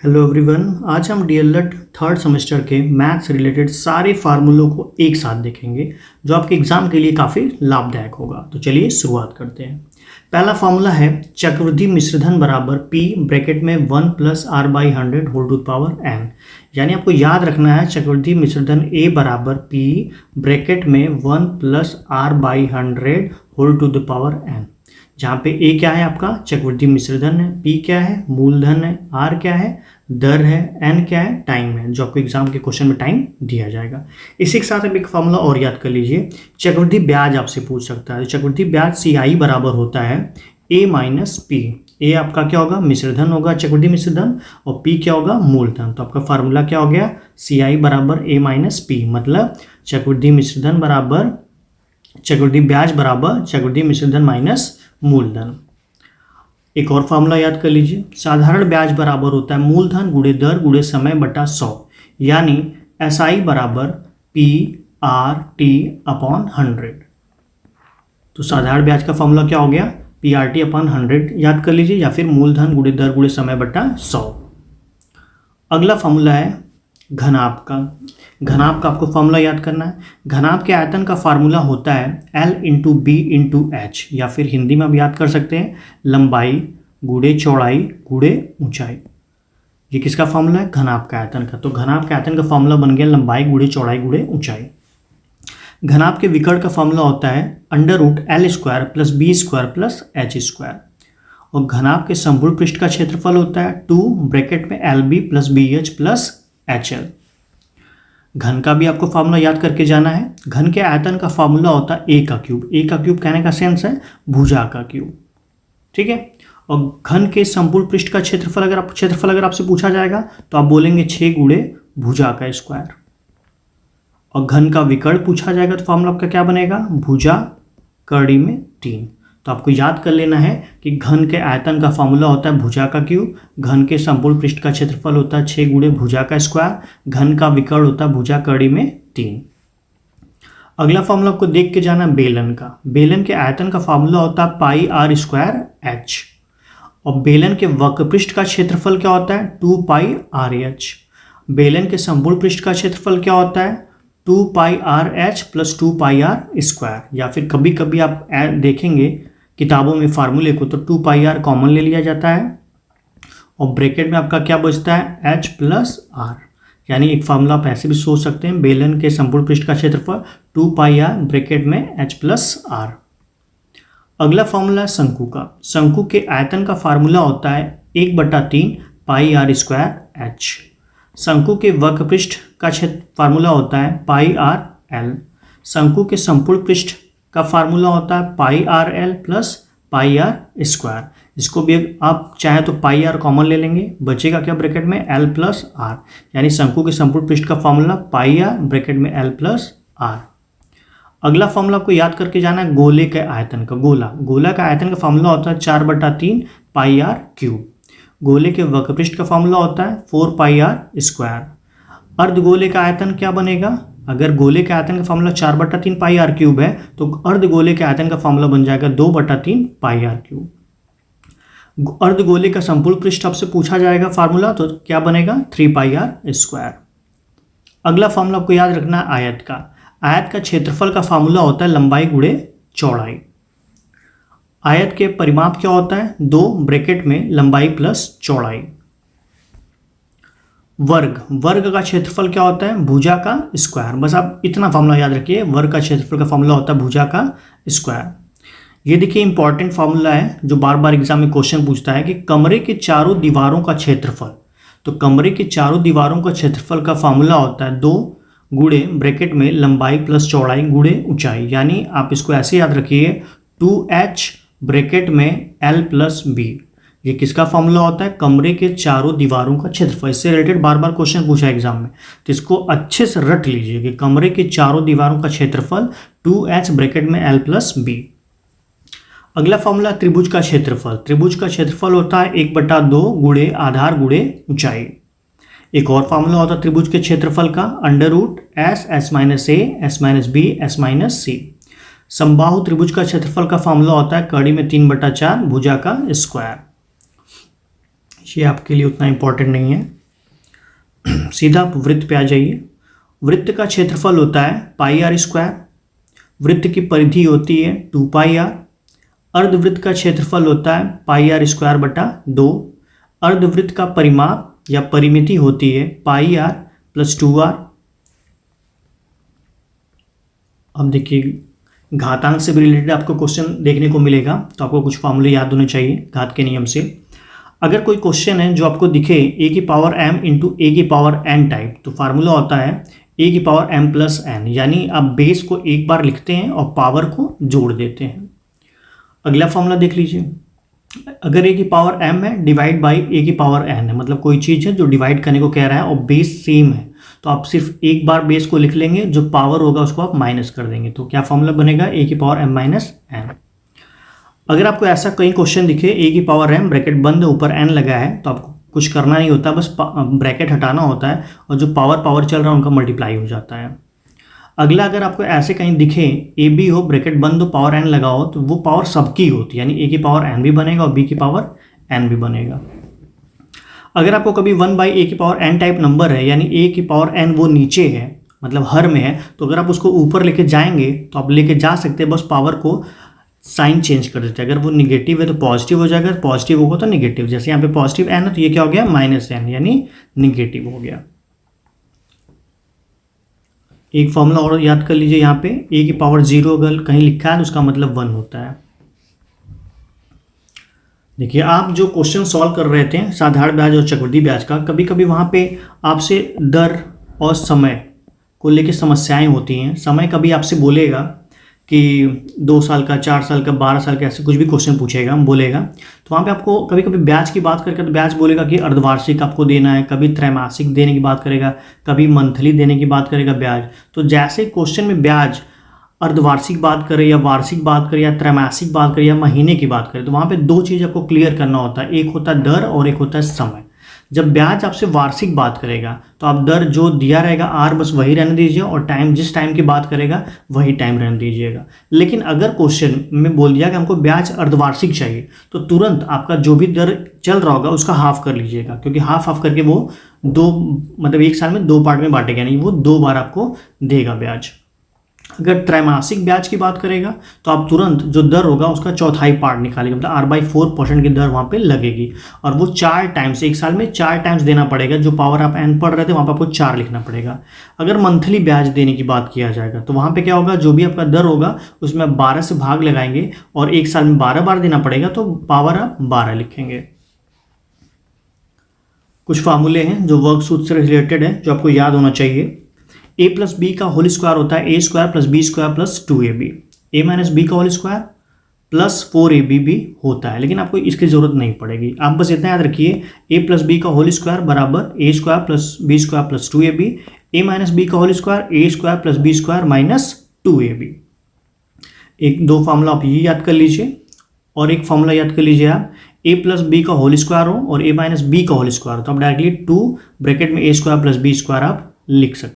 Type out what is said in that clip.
Hello everyone, आज हम DElEd third semester के मैथ से रिलेटेड सारे फार्मूलों को एक साथ देखेंगे जो आपके एग्जाम के लिए काफ़ी लाभदायक होगा। तो चलिए शुरुआत करते हैं। पहला फार्मूला है चक्रवृद्धि मिश्रधन बराबर p ब्रैकेट में 1 plus r by 100 whole to power n। यानी आपको याद रखना है चक्रवृद्धि मिश्रधन a बराबर p ब्रैकेट में 1 plus r by 100 whole to the power n। जहाँ पे a क्या है आपका चक्रवृद्धि मिश्रधन है, p क्या है मूलधन है, r क्या है दर है, n क्या है टाइम है, जो आपको एग्जाम के क्वेश्चन में टाइम दिया जाएगा। इसी के साथ आप एक फॉर्मूला और याद कर लीजिए, चक्रवृद्धि ब्याज आपसे पूछ सकता है। चक्रवृद्धि ब्याज CI बराबर होता है a माइनस पी। a आपका क्या होगा मिश्रधन होगा चक्रवृद्धि मिश्रधन, और p क्या होगा मूलधन। तो आपका फार्मूला क्या हो गया CI बराबर a माइनस पी, मतलब चक्रवृद्धि मिश्रधन बराबर चक्रवृद्धि ब्याज बराबर चक्रवृद्धि मिश्रधन माइनस मूलधन। एक और फॉर्मूला याद कर लीजिए, साधारण ब्याज बराबर होता है मूलधन गुणे दर गुणे समय बटा 100, यानी SI बराबर PRT अपॉन 100। तो साधारण ब्याज का फॉर्मूला क्या हो गया PRT अपॉन 100 याद कर लीजिए, या फिर मूलधन गुणे दर गुणे समय बटा 100। अगला फॉर्मूला है घनाभ का। घनाभ का आपको फॉर्मूला याद करना है। घनाभ के आयतन का फार्मूला होता है L into b into h, या फिर हिंदी में आप याद कर सकते हैं लंबाई गुणे चौड़ाई गुणे ऊंचाई। ये किसका फॉर्मूला है घनाभ का आयतन का। तो घनाभ के आयतन का फॉर्मूला बन गया लंबाई गुणे चौड़ाई गुणे ऊंचाई। घनाभ के विकर्ण का फॉर्मूला होता है under root L square plus b square plus h square, और घनाभ के संपूर्ण पृष्ठ का क्षेत्रफल होता है 2 ब्रैकेट में LB plus BH plus HL। घन का भी आपको फार्मूला याद करके जाना है। घन के आयतन का फार्मूला होता है a का क्यूब। a का क्यूब कहने का सेंस है भुजा का क्यूब, ठीक है। और घन के संपूर्ण पृष्ठ का क्षेत्रफल अगर आपसे पूछा जाएगा तो आप बोलेंगे 6 गुणे भुजा का स्क्वायर। और घन का विकर्ण पूछा जाएगा तो फार्मूला आपका क्या बनेगा भुजा कड़ी में 3। तो आपको याद कर लेना है कि घन के आयतन का फार्मूला होता है भुजा का क्यूब, घन के संपूर्ण पृष्ठ का क्षेत्रफल होता है 6 गुणे भुजा का स्क्वायर, घन का विकर्ण होता है भुजा कड़ी में 3। अगला फार्मूला आपको देख के जाना बेलन का। बेलन के आयतन का फार्मूला होता है पाई आर स्क्वायर एच, और बेलन के वक्रपृष्ठ का क्षेत्रफल क्या होता है 2 पाई आर एच। बेलन के संपूर्ण पृष्ठ का क्षेत्रफल क्या होता है 2 pi r h plus 2 pi r square, या फिर कभी कभी आप देखेंगे किताबों में फार्मूले को तो 2 पाई आर कॉमन ले लिया जाता है, और ब्रैकेट में आपका क्या बचता है h प्लस आर। यानी एक फार्मूला आप ऐसे भी सोच सकते हैं बेलन के संपूर्ण पृष्ठ का क्षेत्रफल 2 पाई आर ब्रैकेट में h प्लस आर। अगला फार्मूला है शंकु का। शंकु के आयतन का फार्मूला होता है 1/3 पाई आर स्क्वायर h। शंकु के वक्रपृष्ठ का फार्मूला होता है पाई आर एल। शंकु के संपूर्ण पृष्ठ का फार्मूला होता है pi r l plus pi r square. इसको भी आप चाहे तो पाई आर कॉमन ले लेंगे, बचेगा क्या ब्रैकेट में एल प्लस आर। यानी शंकु के संपूर्ण पृष्ठ का फार्मूला पाई आर ब्रैकेट में एल प्लस आर। अगला फार्मूला आपको याद करके जाना है गोले के आयतन का। गोला का आयतन का फार्मूला होता है 4/3 पाई आर क्यूब। गोले के वक्रपृष्ठ का फार्मूला होता है 4 पाई आर स्क्वायर। अर्धगोले का आयतन क्या बनेगा, अगर गोले के आयतन का फार्मूला 4/3 पाई आर क्यूब है तो अर्धगोले के आयतन का फार्मूला बन जाएगा 2/3 पाई आर क्यूब। अर्धगोले का संपूर्ण पृष्ठ आपसे पूछा जाएगा फार्मूला तो क्या बनेगा 3 पाई आर स्क्वायर। अगला फार्मूला आपको याद रखना है आयत का। आयत का क्षेत्रफल का फार्मूला होता है लंबाई गुणे चौड़ाई। आयत के परिमाप क्या होता है 2 ब्रैकेट में लंबाई प्लस चौड़ाई। वर्ग का क्षेत्रफल क्या होता है भुजा का स्क्वायर। बस आप इतना फार्मूला याद रखिए, वर्ग का क्षेत्रफल का फार्मूला होता है भुजा का स्क्वायर। ये देखिए इंपॉर्टेंट फार्मूला है जो बार बार एग्जाम में क्वेश्चन पूछता है कि कमरे के चारों दीवारों का क्षेत्रफल। तो कमरे के चारों दीवारों का क्षेत्रफल का फार्मूला होता है 2 गुणे ब्रैकेट में लंबाई प्लस चौड़ाई गुणे ऊंचाई। यानी आप इसको ऐसे याद रखिए 2h ब्रैकेट में l प्लस बी। ये किसका फॉर्मूला होता है कमरे के चारों दीवारों का क्षेत्रफल। इससे रिलेटेड बार बार क्वेश्चन पूछा है एग्जाम में, तो इसको अच्छे से रट लीजिए कि कमरे के चारों दीवारों का क्षेत्रफल 2h ब्रैकेट में l प्लस बी। अगला फॉर्मूला त्रिभुज का क्षेत्रफल। त्रिभुज का क्षेत्रफल होता है 1/2 गुणे आधार गुणे ऊंचाई। एक और फॉर्मूला होता है त्रिभुज के क्षेत्रफल का under root s minus a s minus b s minus c। समबाहु त्रिभुज का क्षेत्रफल का फॉर्मूला होता है कड़ी में 3/4 भुजा का स्क्वायर। ये आपके लिए उतना इम्पोर्टेंट नहीं है। सीधा आप वृत्त पे आ जाइए। वृत्त का क्षेत्रफल होता है पाई आर स्क्वायर, वृत्त की परिधि होती है 2 पाई आर, अर्धवृत्त का क्षेत्रफल होता है पाई आर स्क्वायर बटा 2, अर्धवृत्त का परिमाप या परिमिति होती है पाई आर प्लस 2r। अब देखिए घातांक से भी रिलेटेड आपको क्वेश्चन देखने को मिलेगा, तो आपको कुछ फॉर्मूले याद होने चाहिए घात के नियम से। अगर कोई क्वेश्चन है जो आपको दिखे ए की पावर m इंटू ए की पावर n टाइप, तो फार्मूला होता है ए की पावर m प्लस n, यानी आप बेस को एक बार लिखते हैं और पावर को जोड़ देते हैं। अगला फॉर्मूला देख लीजिए। अगर ए की पावर m है डिवाइड बाई ए की पावर n है, मतलब कोई चीज़ है जो डिवाइड करने को कह रहा है और बेस सेम है, तो आप सिर्फ एक बार बेस को लिख लेंगे, जो पावर होगा उसको आप माइनस कर देंगे, तो क्या फॉर्मूला बनेगा ए की पावर m माइनस n। अगर आपको ऐसा कहीं क्वेश्चन दिखे ए की पावर m ब्रैकेट बंद ऊपर n लगा है, तो आपको कुछ करना नहीं होता, बस ब्रैकेट हटाना होता है और जो पावर चल रहा है उनका मल्टीप्लाई हो जाता है। अगला अगर आपको ऐसे कहीं दिखे ए बी हो ब्रैकेट बंद हो पावर n लगा हो, तो वो पावर सबकी होती है, यानी ए की पावर n भी बनेगा और बी की पावर n भी बनेगा। अगर आपको कभी 1 बाई ए की पावर n टाइप नंबर है, यानी ए की पावर n वो नीचे है मतलब हर में है, तो अगर आप उसको ऊपर लेके जाएंगे तो आप लेके जा सकते हैं, बस पावर को साइन चेंज कर देते हैं। अगर वो निगेटिव है तो पॉजिटिव हो जाएगा, पॉजिटिव होगा तो निगेटिव। जैसे यहाँ पे पॉजिटिव n है तो ये क्या हो गया माइनस n, यानी निगेटिव हो गया। एक फॉर्मूला और याद कर लीजिए, यहाँ पे ए की पावर 0 अगर कहीं लिखा है तो उसका मतलब 1 होता है। देखिए आप जो क्वेश्चन सॉल्व कर रहे थे साधारण ब्याज और चक्रवृद्धि ब्याज का, कभी कभी वहाँ पे आपसे दर और समय को लेकर समस्याएं होती हैं। समय कभी आपसे बोलेगा कि 2 साल का, 4 साल का, 12 साल का, ऐसे कुछ भी क्वेश्चन पूछेगा बोलेगा, तो वहाँ पे आपको कभी कभी ब्याज की बात करके तो ब्याज बोलेगा कि अर्धवार्षिक आपको देना है, कभी त्रैमासिक देने की बात करेगा, कभी मंथली देने की बात करेगा ब्याज। तो जैसे क्वेश्चन में ब्याज अर्धवार्षिक बात करे या वार्षिक बात करे या त्रैमासिक बात करे या महीने की बात करे, तो वहाँ पे 2 चीज़ आपको क्लियर करना होता है, एक होता है दर और एक होता है समय। जब ब्याज आपसे वार्षिक बात करेगा तो आप दर जो दिया रहेगा आर बस वही रहने दीजिए और टाइम जिस टाइम की बात करेगा वही टाइम रहने दीजिएगा। लेकिन अगर क्वेश्चन में बोल दिया कि हमको ब्याज अर्धवार्षिक चाहिए, तो तुरंत आपका जो भी दर चल रहा होगा उसका हाफ कर लीजिएगा, क्योंकि हाफ करके वो 2 मतलब एक साल में 2 पार्ट में बांटेगा, यानी वो 2 बार आपको देगा ब्याज। अगर त्रैमासिक ब्याज की बात करेगा तो आप तुरंत जो दर होगा उसका चौथाई पार्ट निकालेंगे, मतलब r/4% की दर वहाँ पे लगेगी और वो 4 टाइम्स, एक साल में 4 टाइम्स देना पड़ेगा। जो पावर आप n पढ़ रहे थे वहाँ पे आपको 4 लिखना पड़ेगा। अगर मंथली ब्याज देने की बात किया जाएगा तो वहाँ पे क्या होगा, जो भी आपका दर होगा उसमें आप 12 से भाग लगाएंगे और एक साल में 12 बार देना पड़ेगा, तो पावर आप 12 लिखेंगे। कुछ फार्मूले हैं जो वर्क सूत्र से रिलेटेड है जो आपको याद होना चाहिए। a प्लस बी का होल स्क्वायर होता है a square plus b square plus 2ab, a minus b का होल स्क्वायर प्लस 4ab भी होता है, लेकिन आपको इसकी जरूरत नहीं पड़ेगी। आप बस इतना याद रखिए a प्लस बी का होल स्क्वायर बराबर a square plus b square plus 2ab, a minus b का whole square a square plus b square minus 2ab। 2 formula आप ये याद कर लीजिए और एक फार्मूला याद कर लीजिए आप a प्लस बी का होल स्क्वायर हो और a माइनस बी का होल स्क्वायर हो, तो आप डायरेक्टली 2 ब्रैकेट में a square plus b square आप लिख सकते हैं।